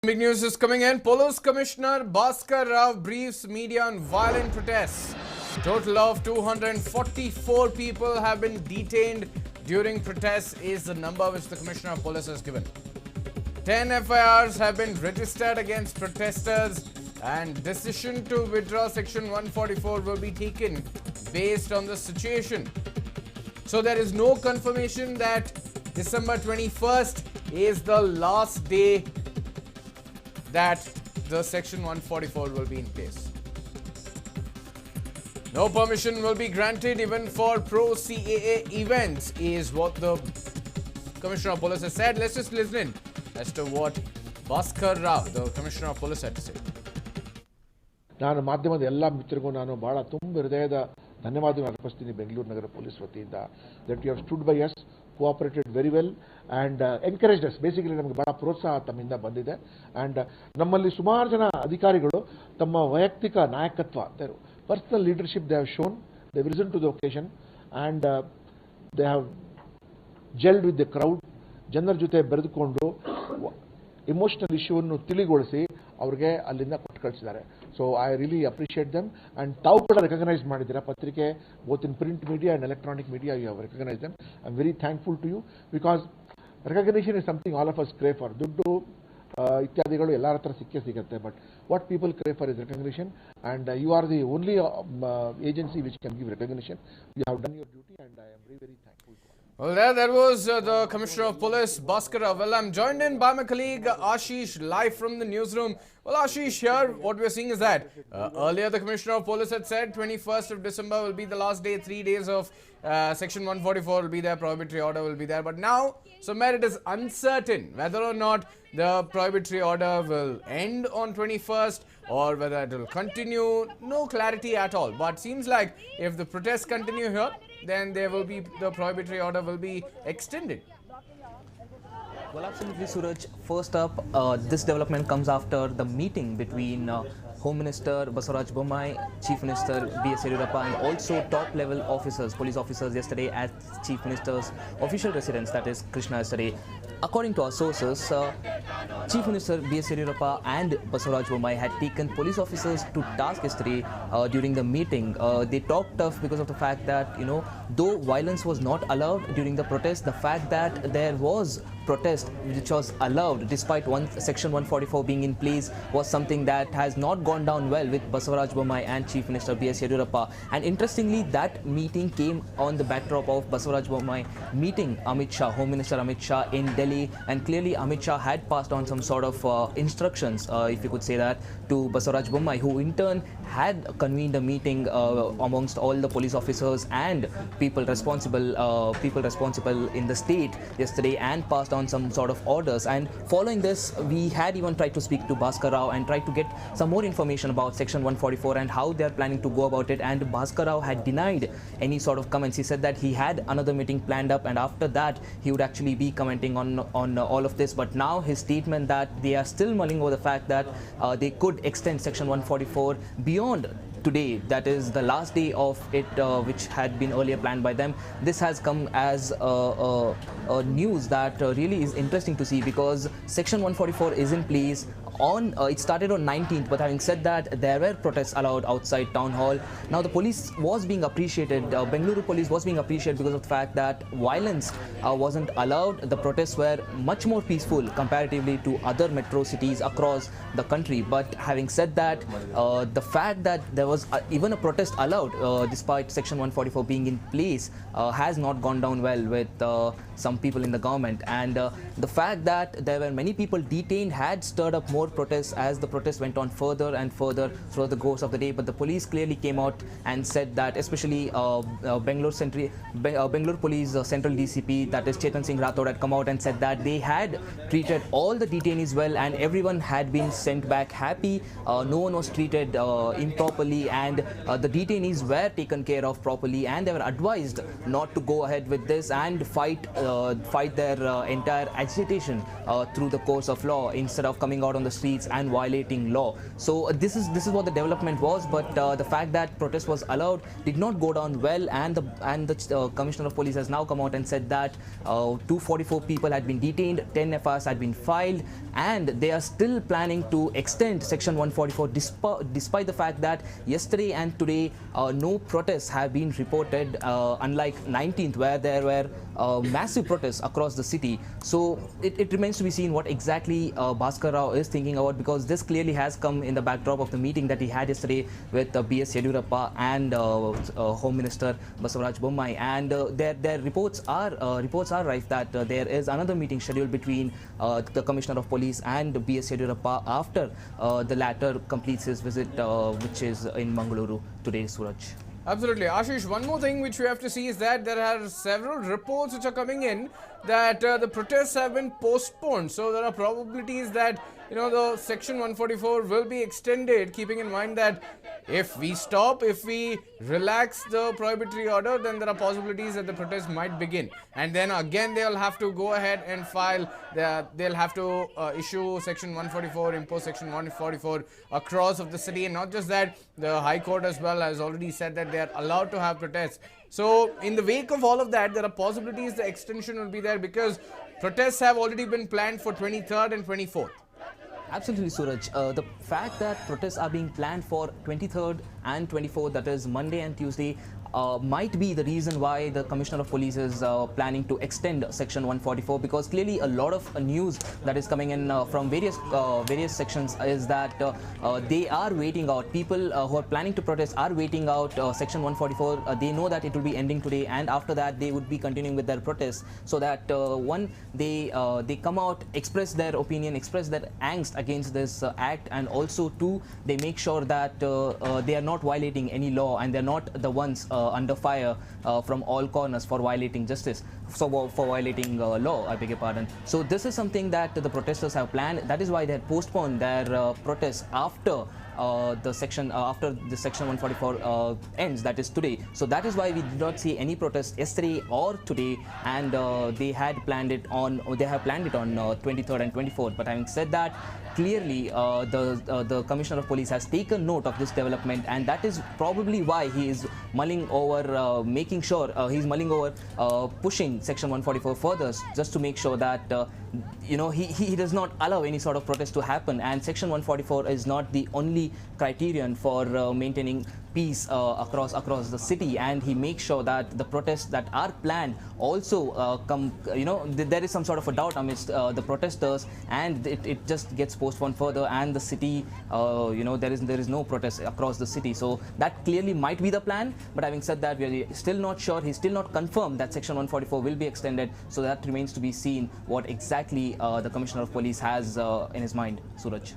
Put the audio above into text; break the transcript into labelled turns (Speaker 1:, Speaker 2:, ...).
Speaker 1: Big news is coming in. Police Commissioner Bhaskar Rao briefs media on violent protests. Total of 244 people have been detained during protests is the number which the Commissioner of Police has given. 10 FIRs have been registered against protesters and decision to withdraw Section 144 will be taken based on the situation. So there is no confirmation that December 21st is the last day that the Section 144 will be in place. No permission will be granted even for pro-CAA events is what the Commissioner of Police has said. Let's just listen as to what Bhaskar Rao, the Commissioner of Police, had to say.
Speaker 2: ನಾನು ಮಾಧ್ಯಮದ ಎಲ್ಲ ಮಿತ್ರರಿಗೂ ನಾನು ಬಹಳ ತುಂಬ ಹೃದಯದ ಧನ್ಯವಾದವನ್ನು ಅರ್ಪಿಸ್ತೀನಿ ಬೆಂಗಳೂರು ನಗರ ಪೊಲೀಸ್ ವತಿಯಿಂದ that you have stood by us cooperated very well and encouraged us basically ನಮಗೆ ಬಹಳ ಪ್ರೋತ್ಸಾಹ ತಮ್ಮಿಂದ ಬಂದಿದೆ ಆ್ಯಂಡ್ ನಮ್ಮಲ್ಲಿ ಸುಮಾರು ಜನ ಅಧಿಕಾರಿಗಳು ತಮ್ಮ ವೈಯಕ್ತಿಕ ನಾಯಕತ್ವ personal leadership they have shown they have risen to the occasion and they have gelled with the crowd ಜನರ ಜೊತೆ ಬೆರೆದುಕೊಂಡು ಇಮೋಷನಲ್ ಇಶ್ಯೂವನ್ನು ತಿಳಿಗೊಳಿಸಿ ಅವ್ರಿಗೆ ಅಲ್ಲಿಂದ ಕೊಟ್ಟು ಕಳಿಸಿದ್ದಾರೆ. So I really appreciate them and ತಾವು ಕೂಡ ರೆಕಗ್ನೈಸ್ ಮಾಡಿದ್ದೀರಾ ಪತ್ರಿಕೆ both in print media and electronic media you have recognise them. I am very thankful to you because recognition is something all of us crave for. ದುಡ್ಡು ಇತ್ಯಾದಿಗಳು ಎಲ್ಲರ ಹತ್ರ ಸಿಗುತ್ತೆ but what people crave for is recognition and you are the only agency which can give recognition. You have done your duty and I am very very thankful.
Speaker 1: Well, there was the Commissioner of Police, Bhaskar Rao. Well, I'm joined in by my colleague Ashish, live from the newsroom. Well, Ashish, here what we're seeing is that earlier the Commissioner of Police had said 21st of December will be the last day, 3 days of Section 144 will be there, prohibitory order will be there. But now, somewhere it is uncertain whether or not the prohibitory order will end on 21st or whether it will continue. No clarity at all. But seems like if the protests continue here, then there will be the prohibitory order will be extended.
Speaker 3: Well, absolutely, Suraj. First up, this development comes after the meeting between Home Minister Bhaskar Rao, Chief Minister B.S. Yediyurappa and also top-level officers, police officers yesterday at Chief Minister's official residence, that is Krishna yesterday. According to our sources, Chief Minister B.S. Yediyurappa and Bhaskar Rao had taken police officers to task yesterday during the meeting. They talked tough because of the fact that, though violence was not allowed during the protest, the fact that there was protest which was allowed despite Section 144 being in place was something that has not gone down well with Bhaskar Rao and Chief Minister B.S. Yediyurappa. And interestingly, that meeting came on the backdrop of Bhaskar Rao meeting Amit Shah, Home Minister Amit Shah in Delhi, and clearly Amit Shah had passed on some sort of instructions, if you could say that, to Bhaskar Rao, who in turn had convened a meeting amongst all the police officers and people responsible in the state yesterday and passed on some sort of orders. And following this, we had even tried to speak to Bhaskar Rao and tried to get some more information about Section 144 and how they are planning to go about it. And Bhaskar Rao had denied any sort of comments. He said that he had another meeting planned up and after that he would actually be commenting on all of this. But now his statement that they are still mulling over the fact that they could extend Section 144 beyond today, that is the last day of it, which had been earlier planned by them. This has come as news that really is interesting to see because Section 144 is in place it started on 19th, but having said that, there were protests allowed outside town hall. Now the police was being appreciated, Bengaluru police was being appreciated because of the fact that violence wasn't allowed. The protests were much more peaceful comparatively to other metro cities across the country. But having said that, the fact that there was even a protest allowed despite Section 144 being in place has not gone down well with some people in the government. And the fact that there were many people detained had stirred up more protests as the protest went on further and further throughout the course of the day. But the police clearly came out and said that, especially Bengaluru Police Central DCP, that is Chetan Singh Rathod, had come out and said that they had treated all the detainees well and everyone had been sent back happy. No one was treated improperly and the detainees were taken care of properly and they were advised not to go ahead with this and fight their entire agitation through the course of law instead of coming out on the streets and violating law. So this is what the development was. But the fact that protest was allowed did not go down well, and the Commissioner of Police has now come out and said that 244 people had been detained, 10 FIRs had been filed, and they are still planning to extend Section 144 despite the fact that yesterday and today no protests have been reported, unlike 19th where there were massive protests across the city. So it remains to be seen what exactly Bhaskar Rao is thinking about, because this clearly has come in the backdrop of the meeting that he had yesterday with B.S. Yediyurappa and Home Minister Bhaskar Rao, and their reports are rife that there is another meeting scheduled between the Commissioner of Police and B.S. Yediyurappa after the latter completes his visit, which is in Bengaluru today, Suraj.
Speaker 1: Absolutely. Ashish, one more thing which we have to see is that there are several reports which are coming in that the protests have been postponed. So there are probabilities that, the Section 144 will be extended, keeping in mind that if we relax the prohibitory order, then there are possibilities that the protest might begin. And then again, they'll have to go ahead and file, they'll have to issue Section 144, impose Section 144 across of the city. And not just that, the High Court as well has already said that they are allowed to have protests. So in the wake of all of that, there are possibilities the extension will be there, because protests have already been planned for 23rd and 24th.
Speaker 3: Absolutely, Suraj. The fact that protests are being planned for 23rd and 24th, that is Monday and Tuesday, might be the reason why the Commissioner of Police is planning to extend Section 144, because clearly a lot of news that is coming in from various sections is that they are waiting out. People who are planning to protest are waiting out Section 144. They know that it will be ending today, and after that they would be continuing with their protests, so that one, they come out, express their opinion, express their angst against this act, and also two, they make sure that they are not violating any law, and they're not the ones under fire from all corners for violating justice, for violating law, I beg your pardon. So this is something that the protesters have planned. That is why they had postponed their protests after the Section 144 ends, that is today. So that is why we did not see any protests yesterday or today, and they have planned it on 23rd and 24th. But having said that, clearly the Commissioner of Police has taken note of this development, and that is probably why he is mulling over pushing Section 144 further, just to make sure that he does not allow any sort of protest to happen. And Section 144 is not the only criterion for maintaining peace across the city, and he makes sure that the protests that are planned also there is some sort of a doubt amidst the protesters, and it just gets postponed further, and the city there is no protest across the city. So that clearly might be the plan, but having said that, we are still not sure. He's still not confirmed that Section 144 will be extended, so that remains to be seen what exactly the Commissioner of Police has in his mind, Suraj.